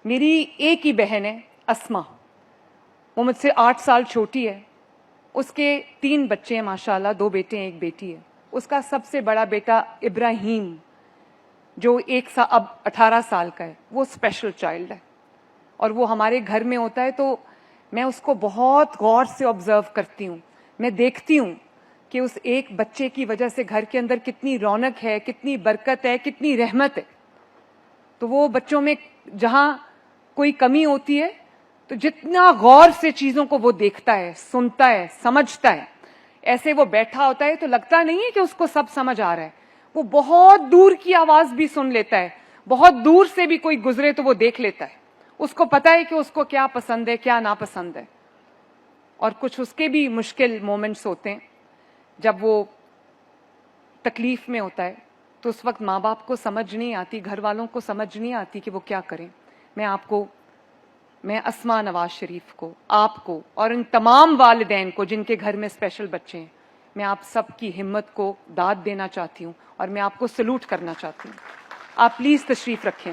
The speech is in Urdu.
میری ایک ہی بہن ہے اسما، وہ مجھ سے 8 سال چھوٹی ہے. اس کے 3 بچے ہیں ماشاءاللہ، 2 بیٹے ہیں 1 بیٹی ہے. اس کا سب سے بڑا بیٹا ابراہیم جو اب 18 سال کا ہے، وہ اسپیشل چائلڈ ہے اور وہ ہمارے گھر میں ہوتا ہے تو میں اس کو بہت غور سے آبزرو کرتی ہوں. میں دیکھتی ہوں کہ اس ایک بچے کی وجہ سے گھر کے اندر کتنی رونق ہے، کتنی برکت ہے، کتنی رحمت ہے. تو وہ بچوں میں جہاں کوئی کمی ہوتی ہے تو جتنا غور سے چیزوں کو وہ دیکھتا ہے، سنتا ہے، سمجھتا ہے، ایسے وہ بیٹھا ہوتا ہے تو لگتا نہیں ہے کہ اس کو سب سمجھ آ رہا ہے. وہ بہت دور کی آواز بھی سن لیتا ہے، بہت دور سے بھی کوئی گزرے تو وہ دیکھ لیتا ہے. اس کو پتا ہے کہ اس کو کیا پسند ہے، کیا ناپسند ہے. اور کچھ اس کے بھی مشکل مومنٹس ہوتے ہیں جب وہ تکلیف میں ہوتا ہے تو اس وقت ماں باپ کو سمجھ نہیں آتی، گھر والوں کو سمجھ نہیں آتی کہ وہ کیا کریں. میں اسما نواز شریف کو، آپ کو اور ان تمام والدین کو جن کے گھر میں اسپیشل بچے ہیں، میں آپ سب کی ہمت کو داد دینا چاہتی ہوں اور میں آپ کو سلوٹ کرنا چاہتی ہوں. آپ پلیز تشریف رکھیں.